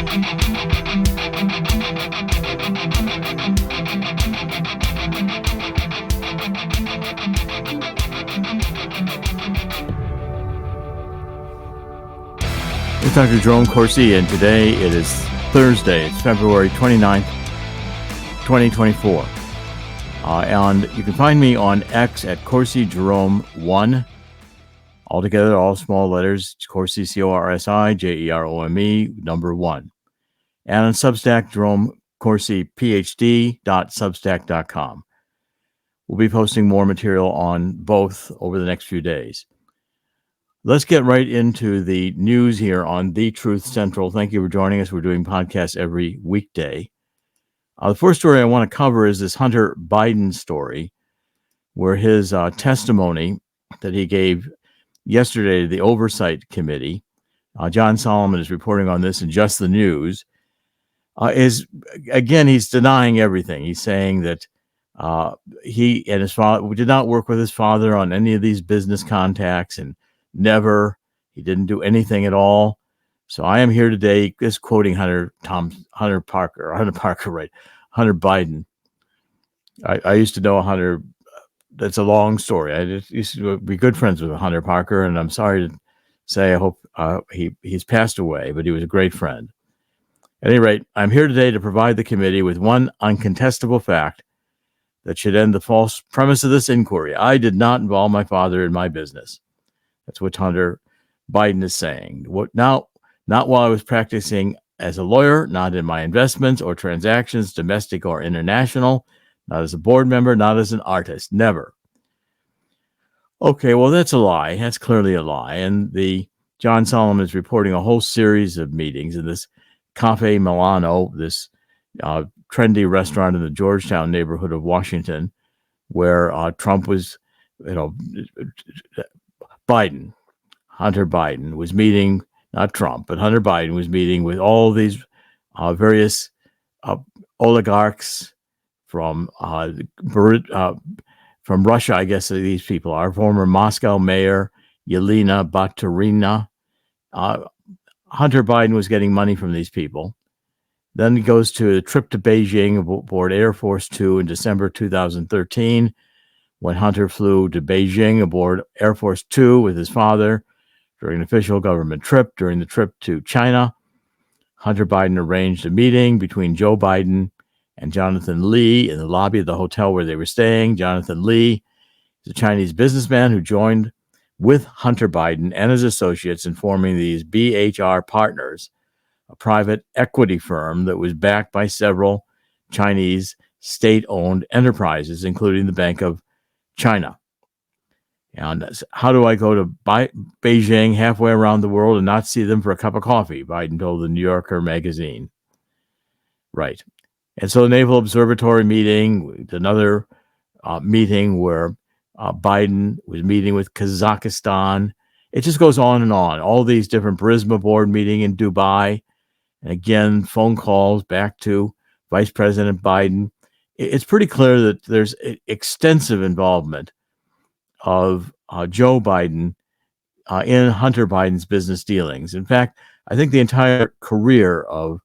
It's Dr. Jerome Corsi, and today it is Thursday. It's February 29th, 2024. And you can find me on X at Corsi Jerome 1. Altogether, all small letters, Corsi, C-O-R-S-I, J-E-R-O-M-E, number 1. And on Substack, Jerome Corsi, PhD.substack.com. We'll be posting more material on both over the next few days. Let's get right into the news here on The Truth Central. Thank you for joining us. We're doing podcasts every weekday. The first story I want to cover is this Hunter Biden story, where his testimony that he gave yesterday to the Oversight Committee, John Solomon is reporting on this in Just the News, he's denying everything. He's saying that he and his father did not work with his father on any of these business contacts, and he didn't do anything at all. So I am here today just quoting Hunter Biden. I used to know Hunter. That's a long story. I just used to be good friends with Hunter Parker, and I'm sorry to say I hope he's passed away, but he was a great friend. At any rate, I'm here today to provide the committee with one uncontestable fact that should end the false premise of this inquiry. I did not involve my father in my business. That's what Hunter Biden is saying. Not while I was practicing as a lawyer, not in my investments or transactions, domestic or international, not as a board member, not as an artist, never. Okay, well, that's a lie. That's clearly a lie. And John Solomon is reporting a whole series of meetings in this Cafe Milano, this trendy restaurant in the Georgetown neighborhood of Washington, where Trump was, Hunter Biden was meeting, not Trump, but Hunter Biden was meeting with all these various oligarchs from Russia, I guess these people are. Former Moscow mayor Yelena Baturina. Hunter Biden was getting money from these people. Then he goes to a trip to Beijing aboard Air Force Two in December 2013, when Hunter flew to Beijing aboard Air Force Two with his father during an official government trip. During the trip to China, Hunter Biden arranged a meeting between Joe Biden and Jonathan Lee in the lobby of the hotel where they were staying. Jonathan Lee is a Chinese businessman who joined with Hunter Biden and his associates in forming these BHR Partners, a private equity firm that was backed by several Chinese state-owned enterprises, including the Bank of China. And how do I go to Beijing, halfway around the world, and not see them for a cup of coffee? Biden told the New Yorker magazine. Right. And so the Naval Observatory meeting, another meeting where Biden was meeting with Kazakhstan. It just goes on and on. All these different Burisma board meeting in Dubai. And again, phone calls back to Vice President Biden. It's pretty clear that there's extensive involvement of Joe Biden in Hunter Biden's business dealings. In fact, I think the entire career of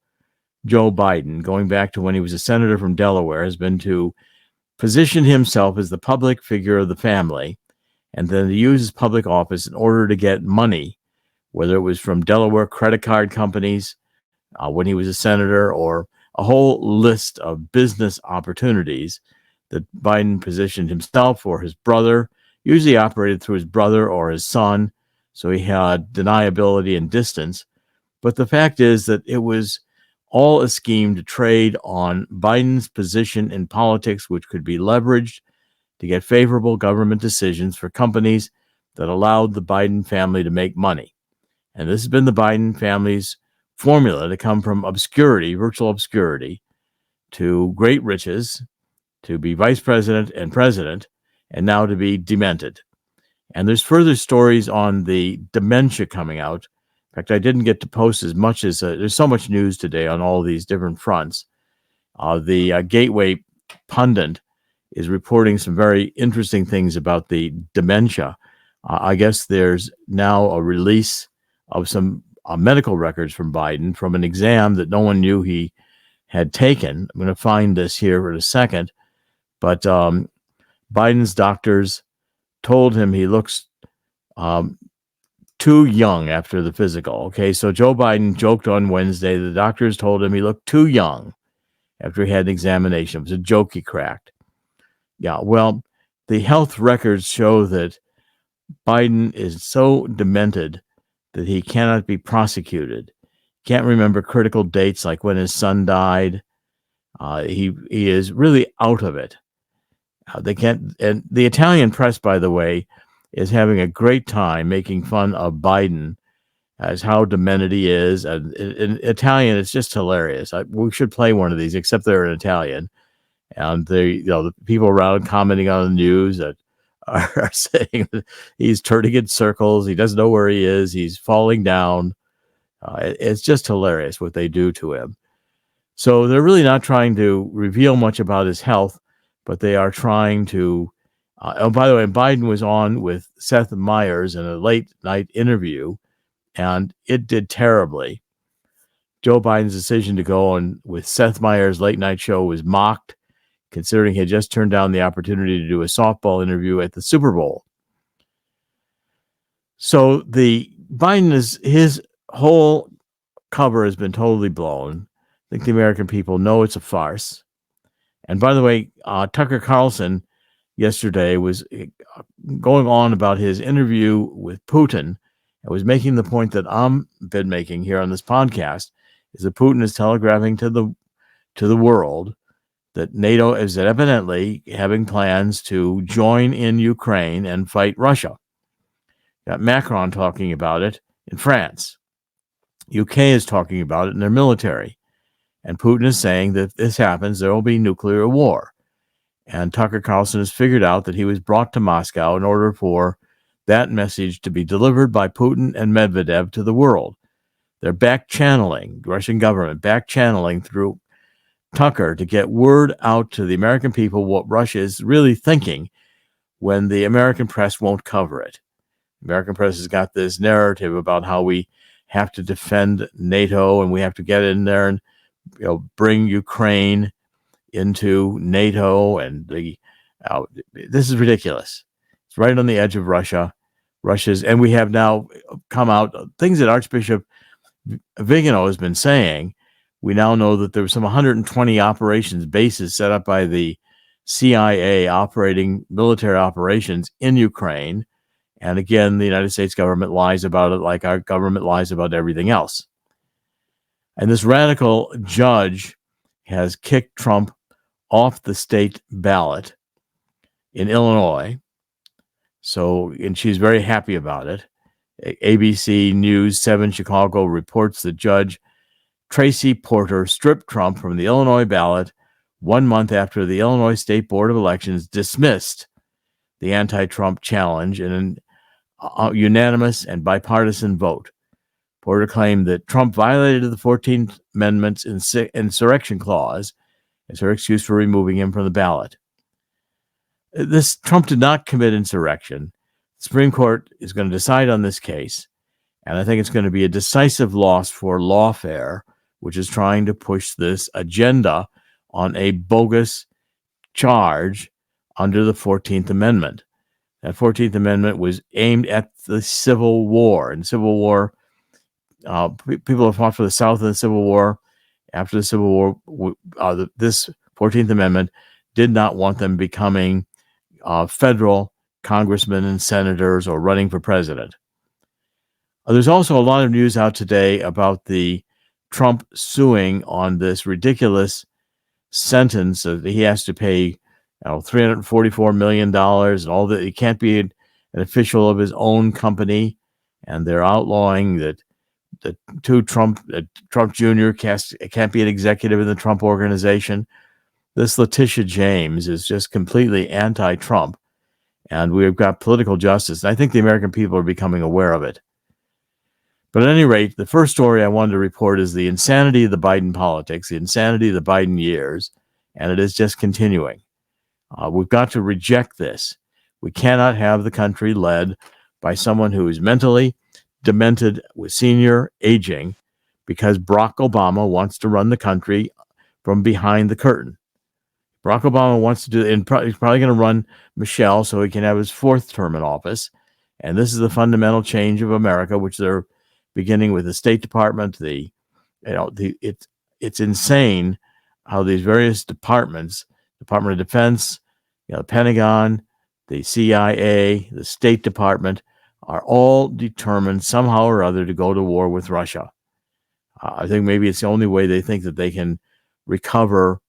Joe Biden, going back to when he was a senator from Delaware, has been to position himself as the public figure of the family, and then to use his public office in order to get money, whether it was from Delaware credit card companies when he was a senator, or a whole list of business opportunities that Biden positioned himself or his brother, usually operated through his brother or his son, so he had deniability and distance. But the fact is that it was all a scheme to trade on Biden's position in politics, which could be leveraged to get favorable government decisions for companies that allowed the Biden family to make money. And this has been the Biden family's formula to come from obscurity, virtual obscurity, to great riches, to be vice president and president, and now to be demented. And there's further stories on the dementia coming out. In fact, I didn't get to post as much as there's so much news today on all these different fronts. The Gateway pundit is reporting some very interesting things about the dementia. I guess there's now a release of some medical records from Biden from an exam that no one knew he had taken. I'm going to find this here in a second. But Biden's doctors told him he looks too young after the physical. Okay, so Joe Biden joked on Wednesday. The doctors told him he looked too young after he had an examination. It was a joke he cracked. Yeah, well, the health records show that Biden is so demented that he cannot be prosecuted. Can't remember critical dates like when his son died. He is really out of it. They can't. And the Italian press, by the way, is having a great time making fun of Biden as how demented he is. And in Italian, it's just hilarious. We should play one of these, except they're in Italian. And the people around commenting on the news that are saying that he's turning in circles. He doesn't know where he is. He's falling down. It's just hilarious what they do to him. So they're really not trying to reveal much about his health, but they are trying to. Oh, by the way, Biden was on with Seth Meyers in a late night interview, and it did terribly. Joe Biden's decision to go on with Seth Meyers' late night show was mocked, considering he had just turned down the opportunity to do a softball interview at the Super Bowl. So his whole cover has been totally blown. I think the American people know it's a farce. And by the way, Tucker Carlson yesterday was going on about his interview with Putin and was making the point that I've been making here on this podcast, is that Putin is telegraphing to the world that NATO is evidently having plans to join in Ukraine and fight Russia. Got Macron talking about it in France. UK is talking about it in their military. And Putin is saying that if this happens, there will be nuclear war. And Tucker Carlson has figured out that he was brought to Moscow in order for that message to be delivered by Putin and Medvedev to the world. They're back-channeling, Russian government, back-channeling through Tucker to get word out to the American people what Russia is really thinking when the American press won't cover it. The American press has got this narrative about how we have to defend NATO and we have to get in there and bring Ukraine into NATO, and this is ridiculous. It's right on the edge of Russia's, and we have now come out things that Archbishop Vigano has been saying. We now know that there were some 120 operations bases set up by the CIA operating military operations in Ukraine. And again, the United States government lies about it like our government lies about everything else. And this radical judge has kicked Trump off the state ballot in Illinois. And she's very happy about it. ABC News 7 Chicago reports that Judge Tracy Porter stripped Trump from the Illinois ballot 1 month after the Illinois State Board of Elections dismissed the anti-Trump challenge in a unanimous and bipartisan vote. Porter claimed that Trump violated the 14th Amendment's insurrection clause as her excuse for removing him from the ballot. Trump did not commit insurrection. The Supreme Court is going to decide on this case, and I think it's going to be a decisive loss for lawfare, which is trying to push this agenda on a bogus charge under the 14th Amendment. That 14th Amendment was aimed at the Civil War. In Civil War, people have fought for the South in the Civil War. After the Civil War, this 14th Amendment did not want them becoming federal congressmen and senators or running for president. There's also a lot of news out today about the Trump suing on this ridiculous sentence that he has to pay $344 million and all that. He can't be an official of his own company, and they're outlawing that Trump Jr. can't be an executive in the Trump organization. This Letitia James is just completely anti-Trump, and we've got political justice. And I think the American people are becoming aware of it. But at any rate, the first story I wanted to report is the insanity of the Biden politics, the insanity of the Biden years, and it is just continuing. We've got to reject this. We cannot have the country led by someone who is mentally demented with senior aging because Barack Obama wants to run the country from behind the curtain. Barack Obama wants to do, and he's probably going to run Michelle so he can have his fourth term in office. And this is the fundamental change of America, which they're beginning with the State Department. It's insane how these various departments, Department of Defense, the Pentagon, the CIA, the State Department, are all determined somehow or other to go to war with Russia. I think maybe it's the only way they think that they can recover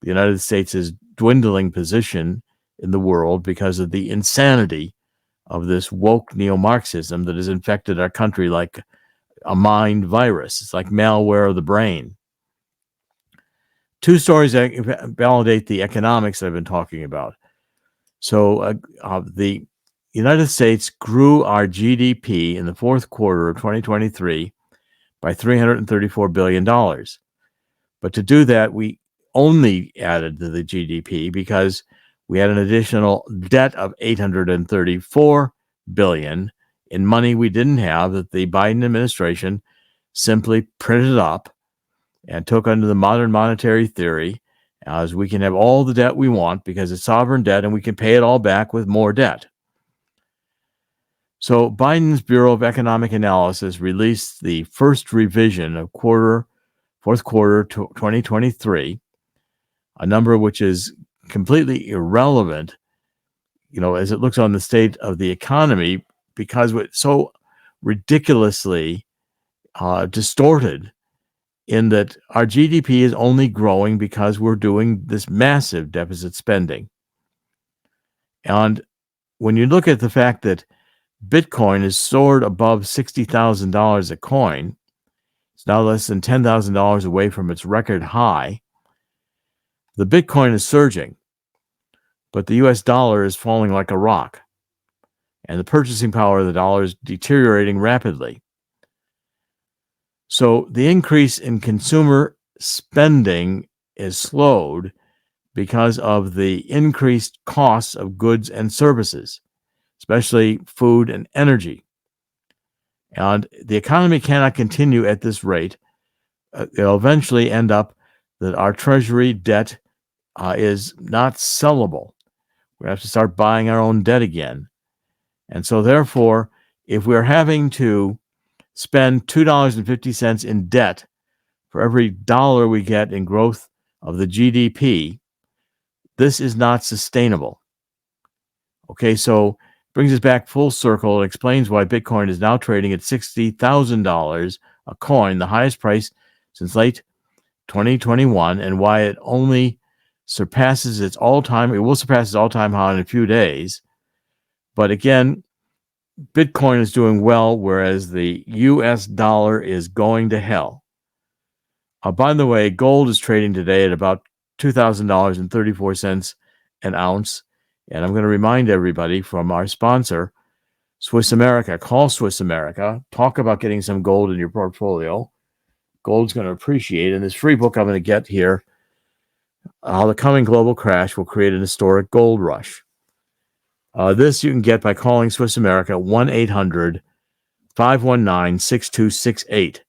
the United States' dwindling position in the world because of the insanity of this woke Neo-Marxism that has infected our country like a mind virus. It's like malware of the brain. Two stories that validate the economics that I've been talking about. So the United States grew our GDP in the fourth quarter of 2023 by $334 billion. But to do that, we only added to the GDP because we had an additional debt of $834 billion in money we didn't have that the Biden administration simply printed up and took under the modern monetary theory as we can have all the debt we want because it's sovereign debt and we can pay it all back with more debt. So Biden's Bureau of Economic Analysis released the first revision of fourth quarter 2023, a number which is completely irrelevant, as it looks on the state of the economy because it's so ridiculously distorted in that our GDP is only growing because we're doing this massive deficit spending. And when you look at the fact that Bitcoin has soared above $60,000 a coin, it's now less than $10,000 away from its record high. The Bitcoin is surging, but the US dollar is falling like a rock, and the purchasing power of the dollar is deteriorating rapidly. So the increase in consumer spending is slowed because of the increased costs of goods and services, especially food and energy. And the economy cannot continue at this rate. It'll eventually end up that our treasury debt is not sellable. We have to start buying our own debt again. And so therefore, if we're having to spend $2.50 in debt for every dollar we get in growth of the GDP, this is not sustainable. Okay, so brings us back full circle and explains why Bitcoin is now trading at $60,000 a coin, the highest price since late 2021, and why it only surpasses its all-time, it will surpass its all-time high in a few days. But again, Bitcoin is doing well, whereas the US dollar is going to hell. By the way, gold is trading today at about $2,000.34 an ounce. And I'm going to remind everybody from our sponsor, Swiss America. Call Swiss America. Talk about getting some gold in your portfolio. Gold's going to appreciate. In this free book I'm going to get here, How the Coming Global Crash Will Create an Historic Gold Rush. This you can get by calling Swiss America 1-800-519-6268.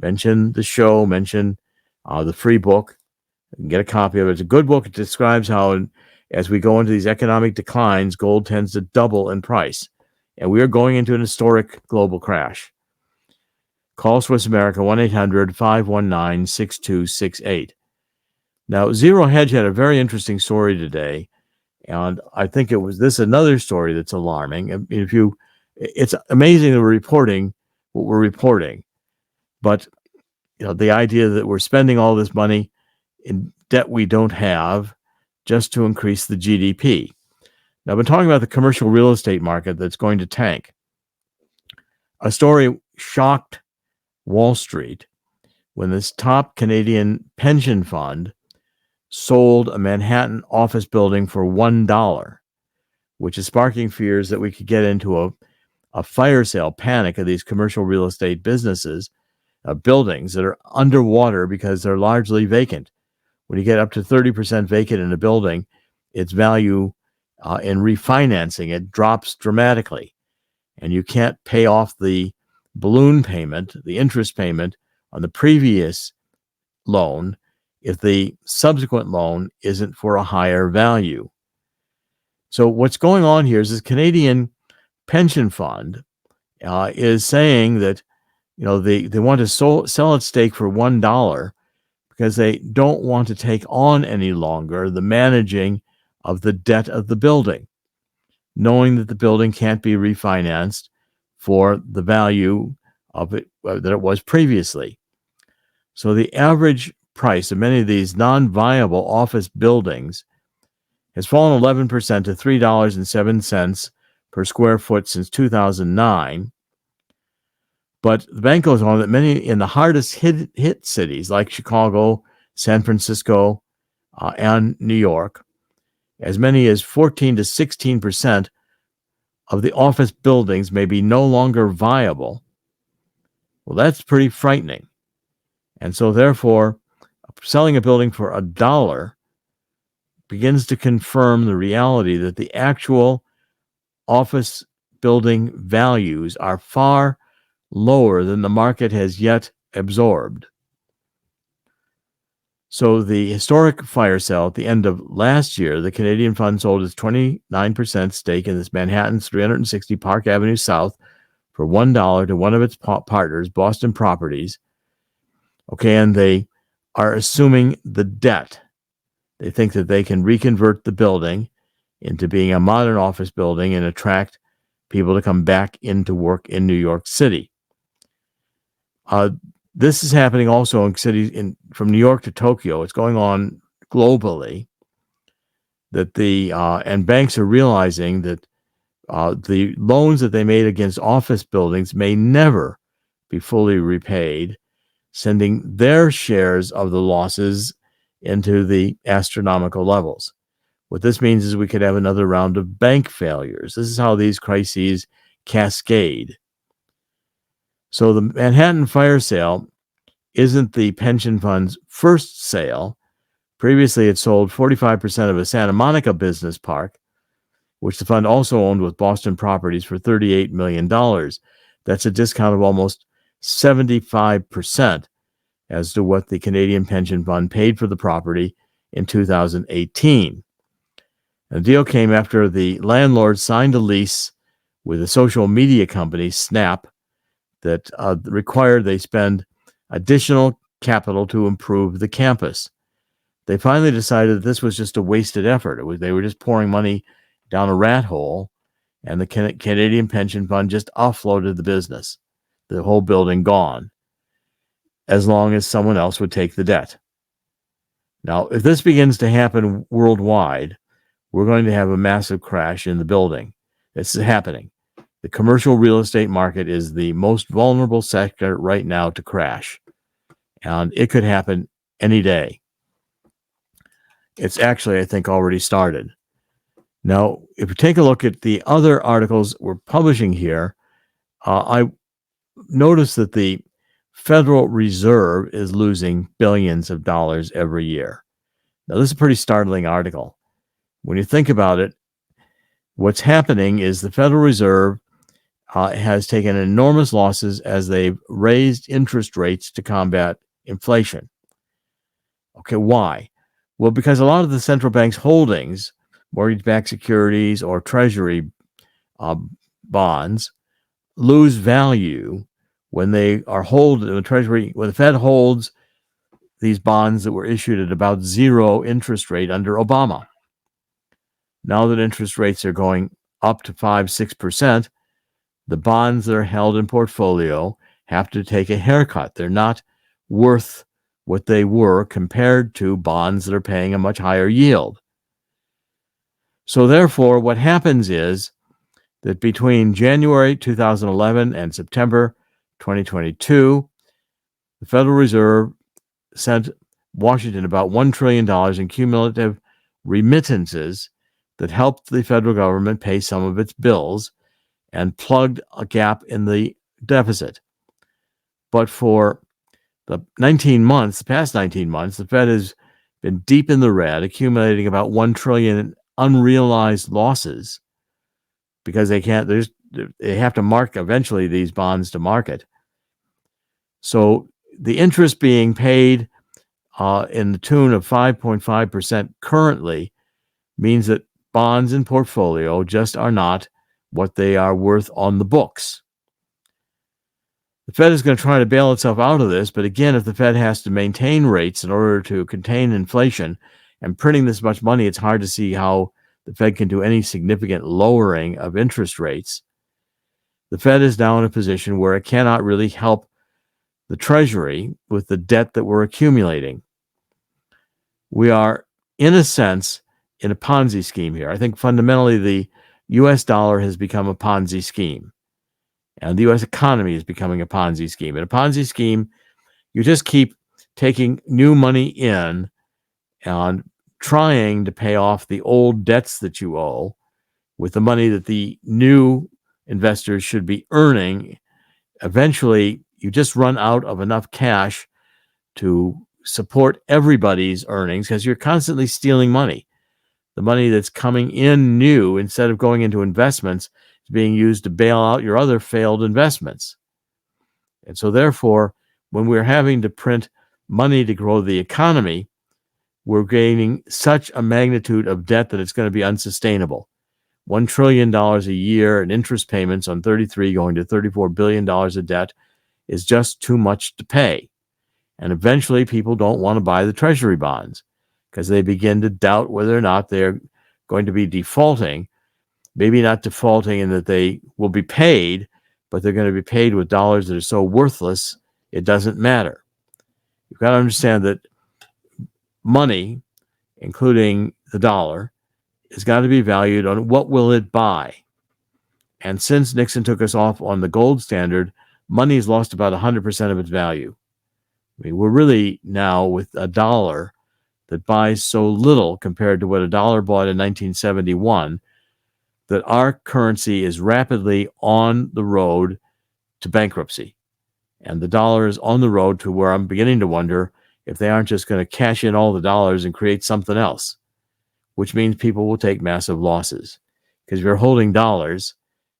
Mention the show, mention the free book. You can get a copy of it. It's a good book. It describes how, as we go into these economic declines, gold tends to double in price. And we are going into an historic global crash. Call Swiss America 1-800-519-6268. Now, Zero Hedge had a very interesting story today. And I think it was another story that's alarming. It's amazing that we're reporting what we're reporting, but the idea that we're spending all this money in debt we don't have just to increase the GDP. Now, I've been talking about the commercial real estate market that's going to tank. A story shocked Wall Street when this top Canadian pension fund sold a Manhattan office building for $1, which is sparking fears that we could get into a fire sale panic of these commercial real estate businesses, buildings that are underwater because they're largely vacant. When you get up to 30% vacant in a building, its value in refinancing, it drops dramatically. And you can't pay off the balloon payment, the interest payment on the previous loan, if the subsequent loan isn't for a higher value. So what's going on here is this Canadian pension fund is saying that they want to sell its stake for $1 because they don't want to take on any longer the managing of the debt of the building, knowing that the building can't be refinanced for the value of it that it was previously. So the average price of many of these non-viable office buildings has fallen 11% to $3.07 per square foot since 2009. But the bank goes on that many in the hardest hit cities like Chicago, San Francisco, and New York, as many as 14 to 16% of the office buildings may be no longer viable. Well, that's pretty frightening. And so therefore, selling a building for $1 begins to confirm the reality that the actual office building values are far lower than the market has yet absorbed. So the historic fire sale at the end of last year, the Canadian fund sold its 29% stake in this Manhattan's 360 Park Avenue South for $1 to one of its partners, Boston Properties. Okay, and they are assuming the debt. They think that they can reconvert the building into being a modern office building and attract people to come back into work in New York City. This is happening also in cities from New York to Tokyo. It's going on globally. That and banks are realizing that the loans that they made against office buildings may never be fully repaid, sending their shares of the losses into the astronomical levels. What this means is we could have another round of bank failures. This is how these crises cascade. So the Manhattan fire sale isn't the pension fund's first sale. Previously, it sold 45% of a Santa Monica business park, which the fund also owned with Boston Properties for $38 million. That's a discount of almost 75% as to what the Canadian pension fund paid for the property in 2018. The deal came after the landlord signed a lease with a social media company, Snap, that required they spend additional capital to improve the campus. They finally decided that this was just a wasted effort. They were just pouring money down a rat hole, and the Canadian pension fund just offloaded the business, the whole building gone, as long as someone else would take the debt. Now, if this begins to happen worldwide, we're going to have a massive crash in the building. This is happening. The commercial real estate market is the most vulnerable sector right now to crash, and it could happen any day. It's actually, I think, already started. Now, if you take a look at the other articles we're publishing here, I noticed that the Federal Reserve is losing billions of dollars every year. Now, this is a pretty startling article. When you think about it, what's happening is the Federal Reserve has taken enormous losses as they've raised interest rates to combat inflation. Okay, why? Well, because a lot of the central bank's holdings, mortgage-backed securities or treasury bonds, lose value when they are when the Fed holds these bonds that were issued at about zero interest rate under Obama. Now that interest rates are going up to 5-6%, the bonds that are held in portfolio have to take a haircut. They're not worth what they were compared to bonds that are paying a much higher yield. So therefore, what happens is that between January 2011 and September 2022, the Federal Reserve sent Washington about $1 trillion in cumulative remittances that helped the federal government pay some of its bills and plugged a gap in the deficit. But for the past 19 months, the Fed has been deep in the red, accumulating about $1 trillion in unrealized losses because they have to mark eventually these bonds to market. So the interest being paid in the tune of 5.5% currently means that bonds in portfolio just are not what they are worth on the books. The Fed is going to try to bail itself out of this, but again, if the Fed has to maintain rates in order to contain inflation and printing this much money, it's hard to see how the Fed can do any significant lowering of interest rates. The Fed is now in a position where it cannot really help the Treasury with the debt that we're accumulating. We are, in a sense, in a Ponzi scheme here. I think fundamentally the US dollar has become a Ponzi scheme, and the US economy is becoming a Ponzi scheme. In a Ponzi scheme, you just keep taking new money in and trying to pay off the old debts that you owe with the money that the new investors should be earning. Eventually, you just run out of enough cash to support everybody's earnings because you're constantly stealing money. The money that's coming in new, instead of going into investments, is being used to bail out your other failed investments. And so therefore, when we're having to print money to grow the economy, we're gaining such a magnitude of debt that it's going to be unsustainable. $1 trillion a year in interest payments on 33 going to $34 billion of debt is just too much to pay. And eventually people don't want to buy the Treasury bonds because they begin to doubt whether or not they're going to be defaulting. Maybe not defaulting in that they will be paid, but they're going to be paid with dollars that are so worthless, it doesn't matter. You've got to understand that money, including the dollar, has got to be valued on what will it buy. And since Nixon took us off on the gold standard, money has lost about 100% of its value. I mean, we're really now with a dollar that buys so little compared to what a dollar bought in 1971 that our currency is rapidly on the road to bankruptcy. And the dollar is on the road to where I'm beginning to wonder if they aren't just going to cash in all the dollars and create something else, which means people will take massive losses. Because if you're holding dollars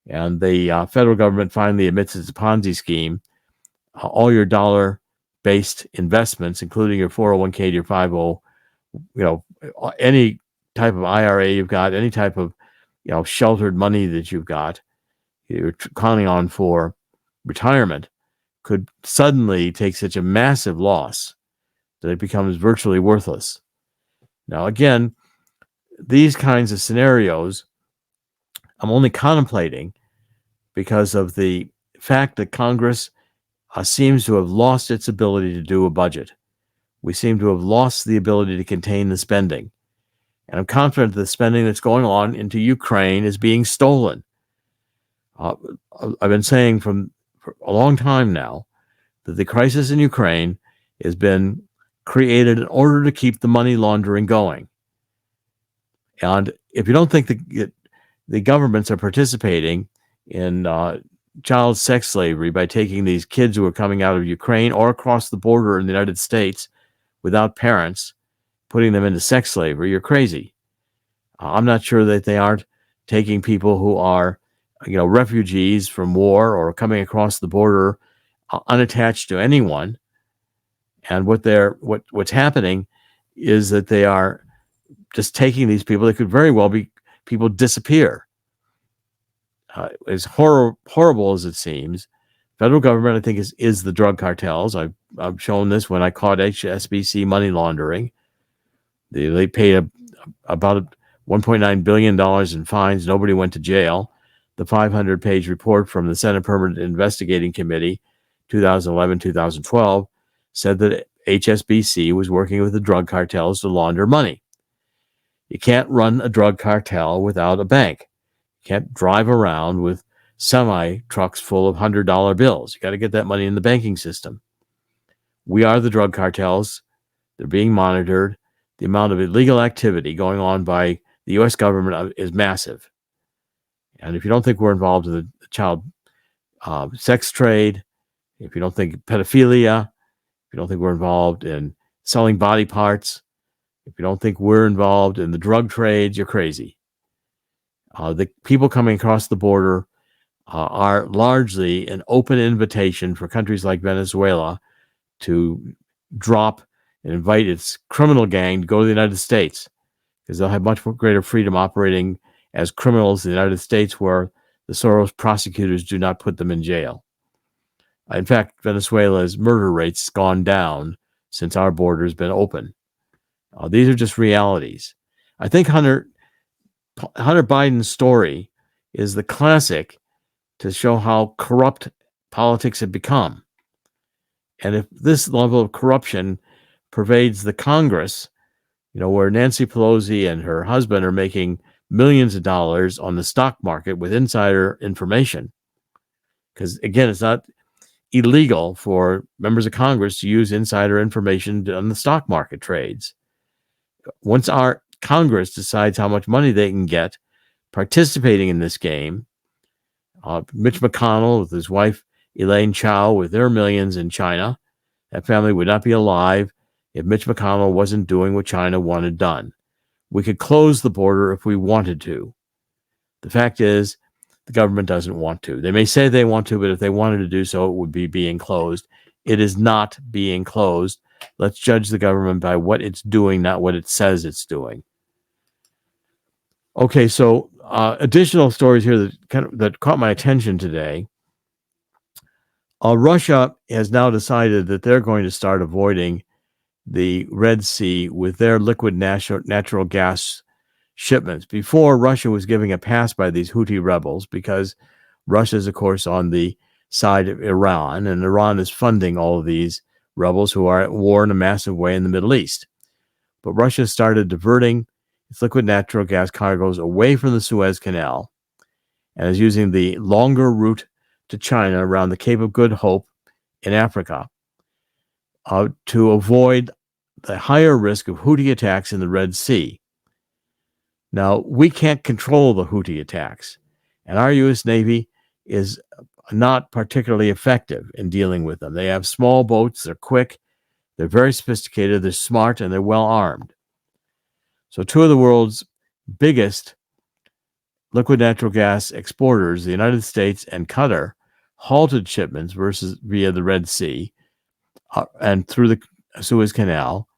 and the federal government finally admits it's a Ponzi scheme, all your dollar-based investments, including your 401k, your 50, any type of IRA you've got, any type of sheltered money that you've got, you're counting on for retirement, could suddenly take such a massive loss that it becomes virtually worthless. Now, again, these kinds of scenarios I'm only contemplating because of the fact that Congress seems to have lost its ability to do a budget. We seem to have lost the ability to contain the spending. And I'm confident the spending that's going on into Ukraine is being stolen. I've been saying for a long time now that the crisis in Ukraine has been created in order to keep the money laundering going. And if you don't think the governments are participating in child sex slavery by taking these kids who are coming out of Ukraine or across the border in the United States without parents, putting them into sex slavery, you're crazy. I'm not sure that they aren't taking people who are, refugees from war or coming across the border unattached to anyone. And what's happening is that they are just taking these people. They could very well be people disappear. As horrible as it seems, federal government, I think, is the drug cartels. I've shown this when I caught HSBC money laundering. They paid about $1.9 billion in fines. Nobody went to jail. The 500-page report from the Senate Permanent Investigating Committee, 2011-2012, said that HSBC was working with the drug cartels to launder money. You can't run a drug cartel without a bank. You can't drive around with semi-trucks full of $100 bills. You got to get that money in the banking system. We are the drug cartels. They're being monitored. The amount of illegal activity going on by the U.S. government is massive. And if you don't think we're involved in the child sex trade, if you don't think pedophilia, if you don't think we're involved in selling body parts, if you don't think we're involved in the drug trade, you're crazy. The people coming across the border are largely an open invitation for countries like Venezuela to drop and invite its criminal gang to go to the United States, because they'll have much greater freedom operating as criminals in the United States, where the Soros prosecutors do not put them in jail. In fact, Venezuela's murder rate's gone down since our border has been open. These are just realities. I think Hunter Biden's story is the classic to show how corrupt politics have become. And if this level of corruption pervades the Congress, where Nancy Pelosi and her husband are making millions of dollars on the stock market with insider information, because again, it's not illegal for members of Congress to use insider information on the stock market trades. Once our Congress decides how much money they can get participating in this game, Mitch McConnell with his wife Elaine Chao with their millions in China, that family would not be alive if Mitch McConnell wasn't doing what China wanted done. We could close the border if we wanted to. The fact is, the government doesn't want to. They may say they want to, but if they wanted to do so, it would be being closed. It is not being closed. Let's judge the government by what it's doing, not what it says it's doing. Okay, so additional stories here that caught my attention today. Russia has now decided that they're going to start avoiding the Red Sea with their liquid natural gas shipments. Before, Russia was giving a pass by these Houthi rebels because Russia is, of course, on the side of Iran, and Iran is funding all of these rebels who are at war in a massive way in the Middle East. But Russia started diverting its liquid natural gas cargoes away from the Suez Canal and is using the longer route to China around the Cape of Good Hope in Africa to avoid the higher risk of Houthi attacks in the Red Sea. Now, we can't control the Houthi attacks, and our U.S. Navy is not particularly effective in dealing with them. They have small boats, they're quick, they're very sophisticated, they're smart, and they're well armed. So two of the world's biggest liquid natural gas exporters, the United States and Qatar, halted shipments via the Red Sea and through the Suez Canal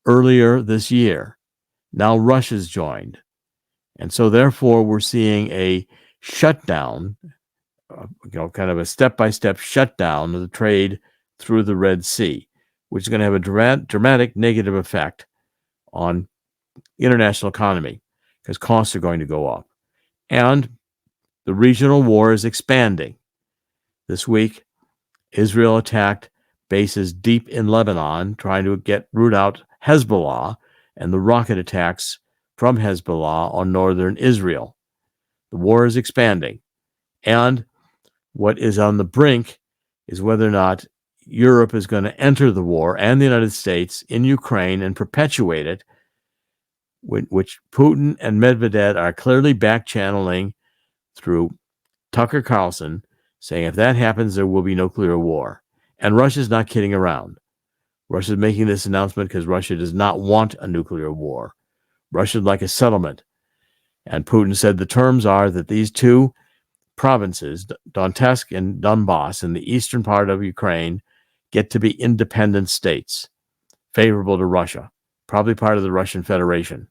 earlier this year. Now Russia's joined. And so therefore we're seeing a shutdown, kind of a step-by-step shutdown of the trade through the Red Sea, which is going to have a dramatic negative effect on the international economy because costs are going to go up. And the regional war is expanding. This week, Israel attacked bases deep in Lebanon, trying to root out Hezbollah and the rocket attacks from Hezbollah on northern Israel. The war is expanding. And what is on the brink is whether or not Europe is going to enter the war and the United States in Ukraine and perpetuate it, which Putin and Medvedev are clearly back-channeling through Tucker Carlson, saying if that happens, there will be nuclear war. And Russia's not kidding around. Russia's making this announcement because Russia does not want a nuclear war. Russia'd like a settlement. And Putin said the terms are that these two provinces, Donetsk and Donbass, in the eastern part of Ukraine, get to be independent states, favorable to Russia, probably part of the Russian Federation.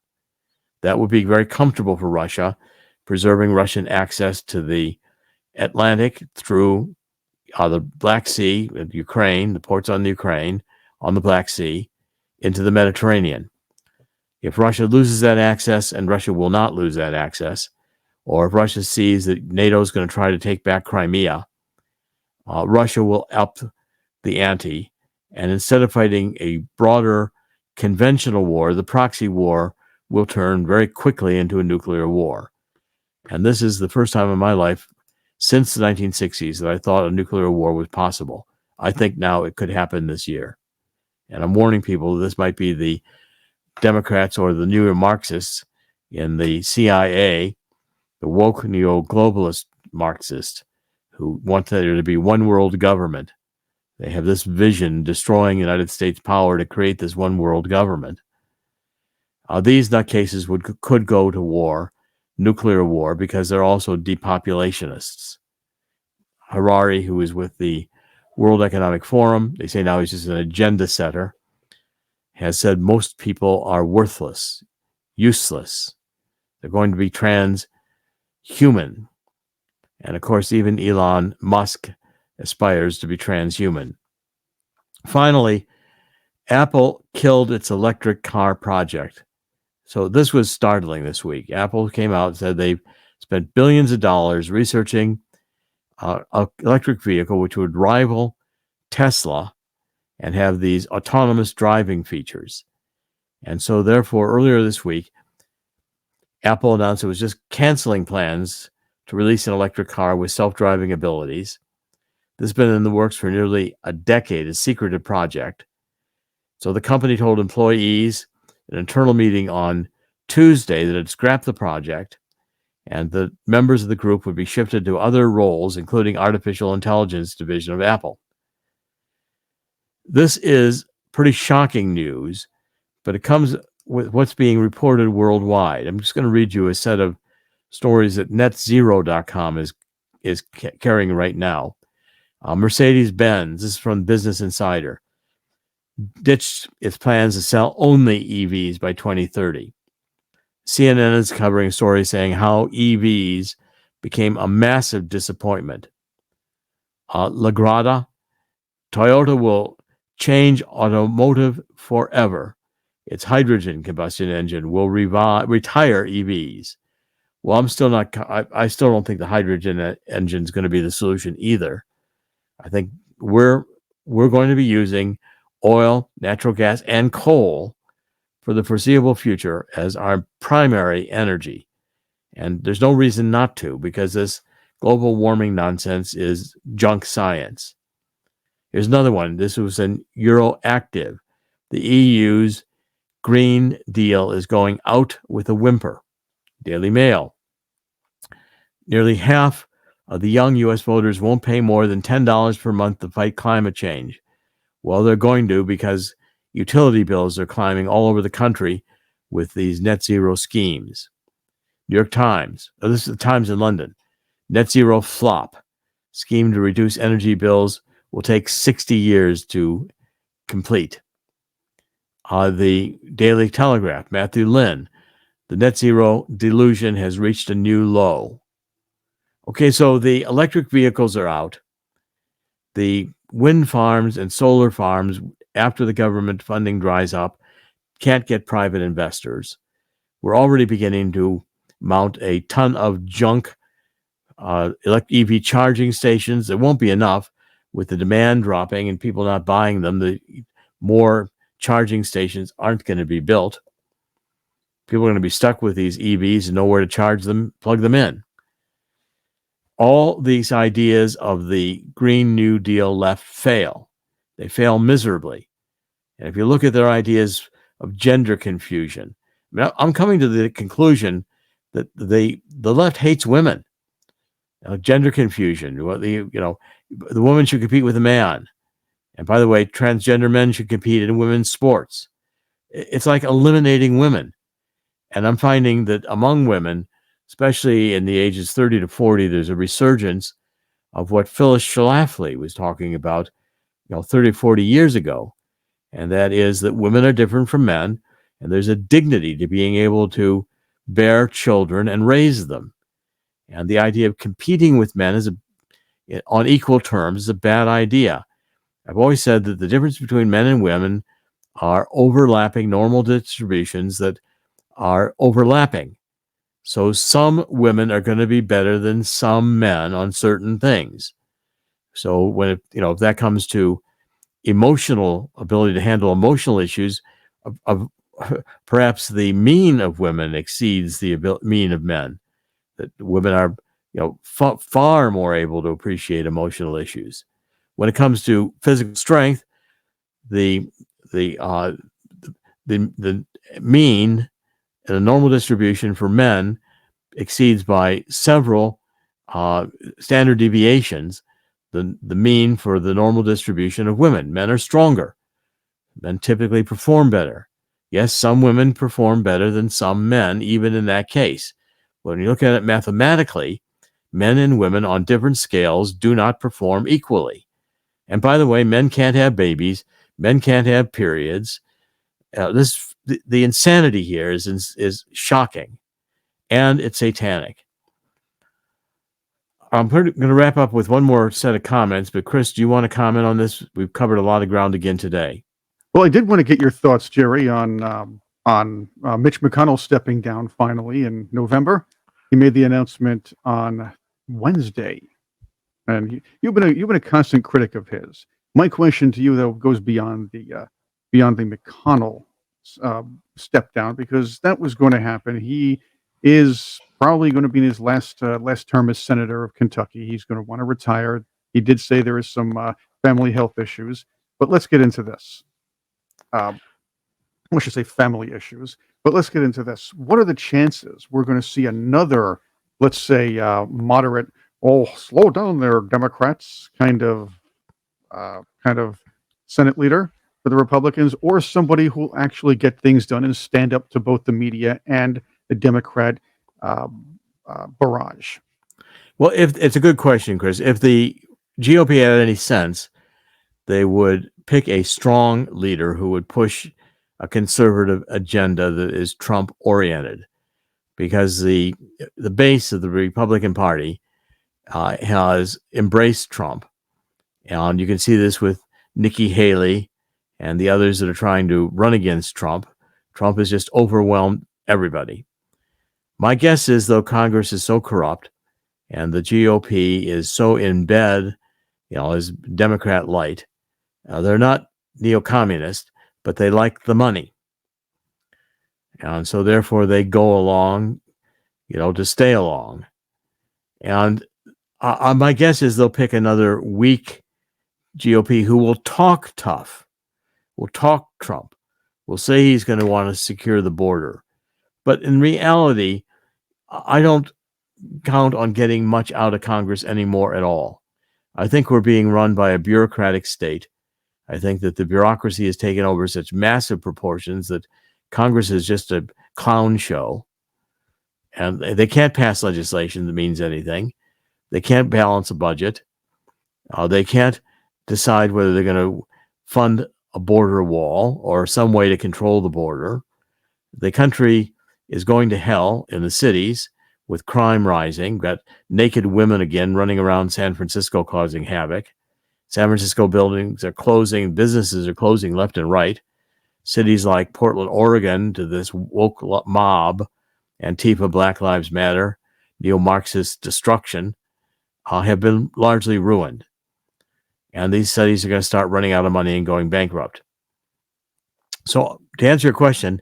That would be very comfortable for Russia, preserving Russian access to the Atlantic through the Black Sea, Ukraine, the ports on the Ukraine, on the Black Sea, into the Mediterranean. If Russia loses that access, and Russia will not lose that access, or if Russia sees that NATO is going to try to take back Crimea, Russia will up the ante, and instead of fighting a broader conventional war, the proxy war will turn very quickly into a nuclear war. And this is the first time in my life since the 1960s that I thought a nuclear war was possible. I think now it could happen this year. And I'm warning people this might be the Democrats or the Neo-Marxists in the CIA, the woke neo-globalist Marxists, who want there to be one world government. They have this vision destroying United States power to create this one world government. These nutcases could go to war, nuclear war, because they're also depopulationists. Harari, who is with the World Economic Forum, they say now he's just an agenda setter, has said most people are worthless, useless. They're going to be transhuman. And of course, even Elon Musk aspires to be transhuman. Finally, Apple killed its electric car project. So this was startling this week. Apple came out and said they've spent billions of dollars researching an electric vehicle which would rival Tesla and have these autonomous driving features. And so therefore, earlier this week, Apple announced it was just canceling plans to release an electric car with self-driving abilities. This has been in the works for nearly a decade, a secretive project. So the company told employees in an internal meeting on Tuesday that it scrapped the project and the members of the group would be shifted to other roles, including artificial intelligence division of Apple. This is pretty shocking news, but it comes with what's being reported worldwide. I'm just going to read you a set of stories that netzero.com is carrying right now. Mercedes-Benz, this is from Business Insider, ditched its plans to sell only EVs by 2030. CNN is covering a story saying how EVs became a massive disappointment. Lagrada, Toyota will change automotive forever. Its hydrogen combustion engine will retire EVs. Well, I still don't think the hydrogen engine is going to be the solution either. I think we're going to be using oil, natural gas, and coal for the foreseeable future as our primary energy. And there's no reason not to, because this global warming nonsense is junk science. Here's another one. This was in Euroactiv. The EU's Green Deal is going out with a whimper. Daily Mail. Nearly half of the young U.S. voters won't pay more than $10 per month to fight climate change. Well, they're going to, because utility bills are climbing all over the country with these net zero schemes. New York Times. This is the Times in London. Net zero flop. Scheme to reduce energy bills will take 60 years to complete. The Daily Telegraph. Matthew Lynn. The net zero delusion has reached a new low. Okay, so the electric vehicles are out. The wind farms and solar farms, after the government funding dries up, can't get private investors. We're already beginning to mount a ton of junk EV charging stations. There won't be enough with the demand dropping and people not buying them. The more charging stations aren't going to be built. People are going to be stuck with these EVs and nowhere to charge them, plug them in. All these ideas of the Green New Deal left fail. They fail miserably. And if you look at their ideas of gender confusion, I'm coming to the conclusion that the left hates women. Gender confusion. The woman should compete with a man. And by the way, transgender men should compete in women's sports. It's like eliminating women. And I'm finding that among women, especially in the ages 30 to 40, there's a resurgence of what Phyllis Schlafly was talking about, 30, 40 years ago. And that is that women are different from men, and there's a dignity to being able to bear children and raise them. And the idea of competing with men on equal terms is a bad idea. I've always said that the difference between men and women are overlapping normal distributions that are overlapping. So some women are going to be better than some men on certain things. So when if that comes to emotional ability to handle emotional issues, perhaps the mean of women exceeds the mean of men. That women are far more able to appreciate emotional issues. When it comes to physical strength, the mean and a normal distribution for men exceeds by several standard deviations the mean for the normal distribution of women. Men are stronger. Men typically perform better. Yes, some women perform better than some men, even in that case. When you look at it mathematically, men and women on different scales do not perform equally. And by the way, men can't have babies, men can't have periods. The insanity here is shocking, and it's satanic. I'm going to wrap up with one more set of comments, but Chris, do you want to comment on this? We've covered a lot of ground again today. Well, I did want to get your thoughts, Jerry, on Mitch McConnell stepping down finally in November. He made the announcement on Wednesday, and you've been a constant critic of his. My question to you, though, goes beyond the McConnell step down, because that was going to happen. He is probably going to be in his last term as senator of Kentucky. He's going to want to retire. He did say there is some family health issues, but let's get into this. I should say family issues, but let's get into this. What are the chances we're going to see another, let's say, moderate, slow down there, Democrats kind of Senate leader for the Republicans, or somebody who will actually get things done and stand up to both the media and the Democrat barrage? Well, if it's a good question, Chris. If the GOP had any sense, they would pick a strong leader who would push a conservative agenda that is Trump oriented, because the base of the Republican Party has embraced Trump. And you can see this with Nikki Haley and the others that are trying to run against Trump. Trump has just overwhelmed everybody. My guess is, though, Congress is so corrupt and the GOP is so in bed, as Democrat light. They're not neo-communist, but they like the money. And so therefore they go along, to stay along. And my guess is they'll pick another weak GOP who will talk tough, will talk Trump, will say he's going to want to secure the border. But in reality, I don't count on getting much out of Congress anymore at all. I think we're being run by a bureaucratic state. I think that the bureaucracy has taken over such massive proportions that Congress is just a clown show. And they can't pass legislation that means anything. They can't balance a budget. They can't decide whether they're going to fund a border wall or some way to control the border. The country is going to hell in the cities with crime rising. Got naked women again running around San Francisco causing havoc. San Francisco buildings are closing. Businesses are closing left and right. Cities like Portland, Oregon, to this woke mob, Antifa, Black Lives Matter, Neo-Marxist destruction, have been largely ruined. And these cities are going to start running out of money and going bankrupt. So to answer your question,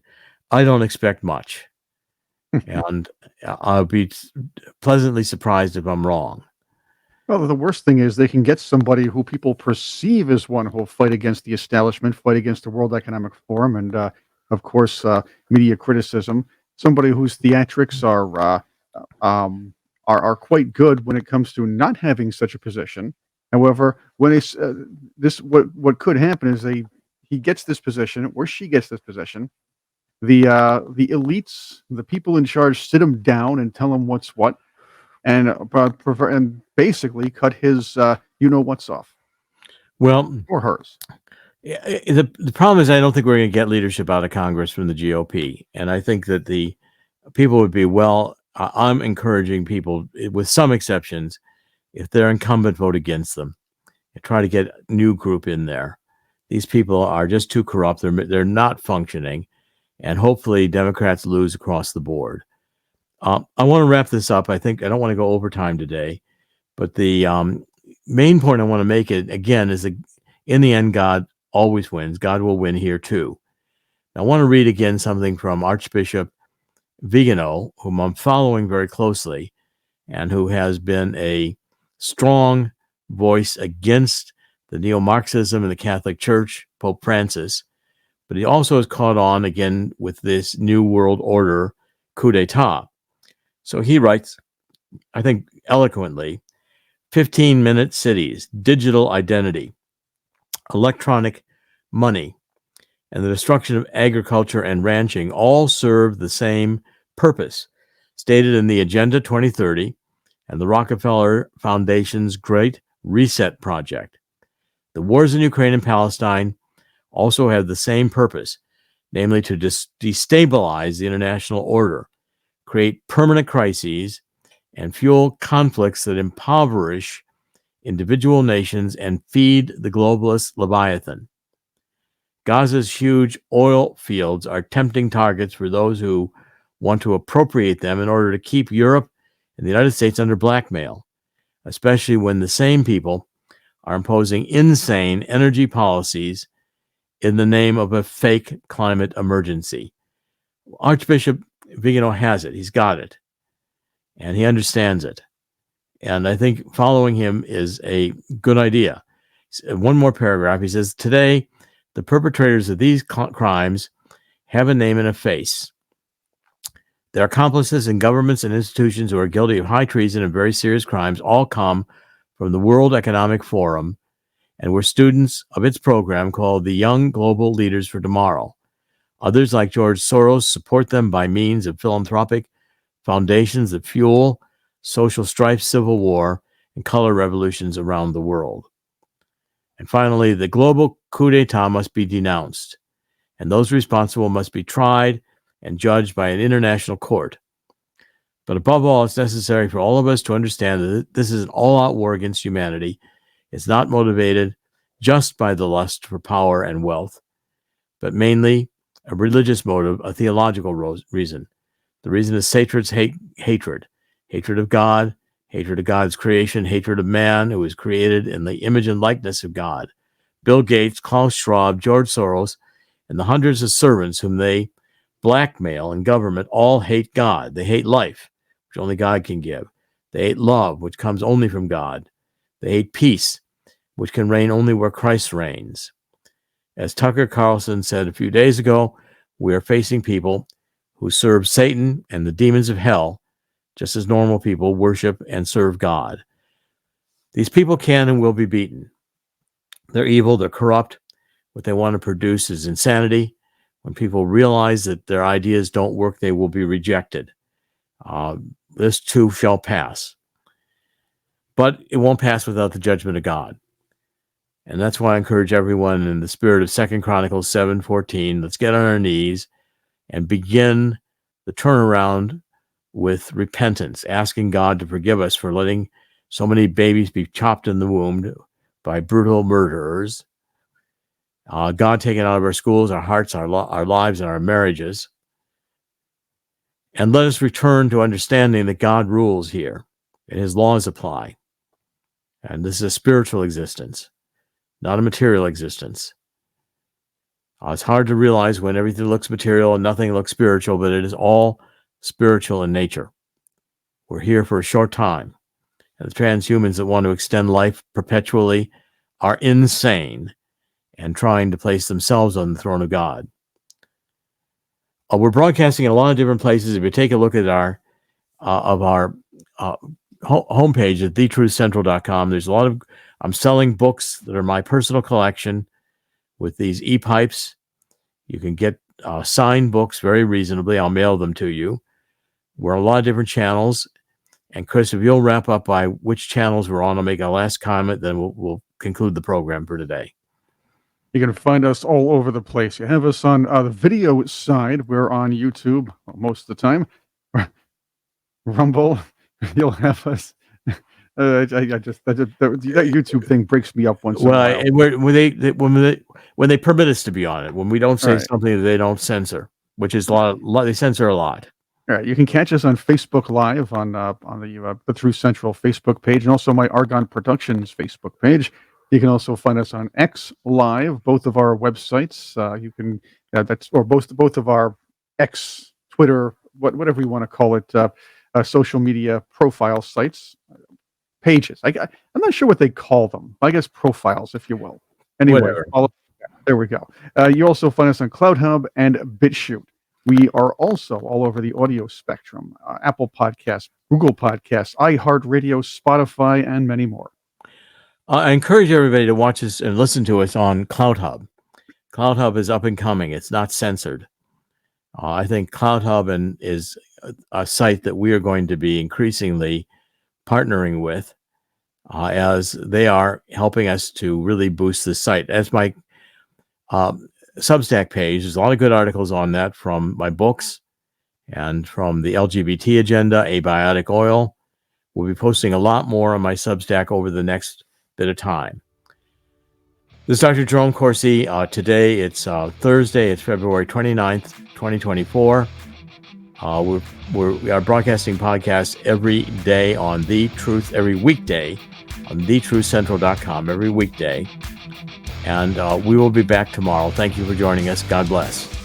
I don't expect much. And I'll be pleasantly surprised if I'm wrong. Well, the worst thing is they can get somebody who people perceive as one who will fight against the establishment, fight against the World Economic Forum, and of course, media criticism. Somebody whose theatrics are quite good when it comes to not having such a position. However, when it's what could happen is he gets this position, or she gets this position. The elites, the people in charge, sit him down and tell him what's what, and basically cut his what's off. Well, or hers. The problem is I don't think we're going to get leadership out of Congress from the GOP, and I think that the people would be I'm encouraging people, with some exceptions, if they're incumbent, vote against them and try to get a new group in there. These people are just too corrupt. They're not functioning, and hopefully Democrats lose across the board. I want to wrap this up. I think I don't want to go overtime today, but the main point I want to make it again is that in the end, God always wins. God will win here too. I want to read again something from Archbishop Vigano, whom I'm following very closely, and who has been a strong voice against the Neo-Marxism in the Catholic Church, Pope Francis, but he also has caught on again with this New World Order coup d'etat. So he writes, I think eloquently, 15-minute cities, digital identity, electronic money, and the destruction of agriculture and ranching all serve the same purpose, stated in the Agenda 2030 and the Rockefeller Foundation's Great Reset Project. The wars in Ukraine and Palestine also have the same purpose, namely to destabilize the international order, create permanent crises, and fuel conflicts that impoverish individual nations and feed the globalist Leviathan. Gaza's huge oil fields are tempting targets for those who want to appropriate them in order to keep Europe and the United States under blackmail, especially when the same people are imposing insane energy policies in the name of a fake climate emergency. Archbishop Vigano has it. He's got it. And he understands it. And I think following him is a good idea. One more paragraph. He says, today, the perpetrators of these crimes have a name and a face. Their accomplices in governments and institutions who are guilty of high treason and very serious crimes all come from the World Economic Forum and were students of its program called the Young Global Leaders for Tomorrow. Others, like George Soros, support them by means of philanthropic foundations that fuel social strife, civil war, and color revolutions around the world. And finally, the global coup d'etat must be denounced, and those responsible must be tried and judged by an international court. But above all, it's necessary for all of us to understand that this is an all-out war against humanity. It's not motivated just by the lust for power and wealth, but mainly a religious motive, a theological reason. The reason is Satan's hatred of God, hatred of God's creation, hatred of man who is created in the image and likeness of God. Bill Gates, Klaus Schwab, George Soros, and the hundreds of servants whom they blackmail in government all hate God. They hate life, which only God can give. They hate love, which comes only from God. They hate peace, which can reign only where Christ reigns. As Tucker Carlson said a few days ago, we are facing people who serve Satan and the demons of hell, just as normal people worship and serve God. These people can and will be beaten. They're evil, they're corrupt. What they want to produce is insanity. When people realize that their ideas don't work, they will be rejected. This too shall pass. But it won't pass without the judgment of God. And that's why I encourage everyone in the spirit of 2 Chronicles 7:14, let's get on our knees and begin the turnaround with repentance, asking God to forgive us for letting so many babies be chopped in the womb by brutal murderers. God taken out of our schools, our hearts, our lives, and our marriages. And let us return to understanding that God rules here and his laws apply. And this is a spiritual existence, not a material existence. It's hard to realize when everything looks material and nothing looks spiritual, but it is all spiritual in nature. We're here for a short time. And the transhumans that want to extend life perpetually are insane and trying to place themselves on the throne of God. We're broadcasting in a lot of different places. If you take a look at our homepage at thetruthcentral.com, there's a lot of, I'm selling books that are my personal collection with these e-pipes. You can get signed books very reasonably. I'll mail them to you. We're on a lot of different channels. And Chris, if you'll wrap up by which channels we're on, I'll make a last comment, then we'll conclude the program for today. You can find us all over the place. You have us on the video side. We're on YouTube most of the time. Rumble, you'll have us. That YouTube thing breaks me up once in a while. When they permit us to be on it, when we don't say something that they don't censor, which is a lot, they censor a lot. All right, you can catch us on Facebook Live on the Truth Central Facebook page, and also my Argon Productions Facebook page. You can also find us on X Live, both of our websites. You can both of our X, Twitter, whatever you want to call it, social media profile sites, pages. I'm not sure what they call them. I guess profiles, if you will. Anyway, there we go. You also find us on CloudHub and BitChute. We are also all over the audio spectrum: Apple Podcasts, Google Podcasts, iHeartRadio, Spotify, and many more. I encourage everybody to watch us and listen to us on CloudHub. CloudHub is up and coming. It's not censored. I think CloudHub is a site that we are going to be increasingly partnering with, as they are helping us to really boost the site. As my Substack page, there's a lot of good articles on that from my books and from the LGBT agenda, abiotic oil. We'll be posting a lot more on my Substack over the next bit of time. This is Dr. Jerome Corsi. Today, it's Thursday. It's February 29th, 2024. We are broadcasting podcasts every day on The Truth, every weekday on thetruthcentral.com, every weekday. And we will be back tomorrow. Thank you for joining us. God bless.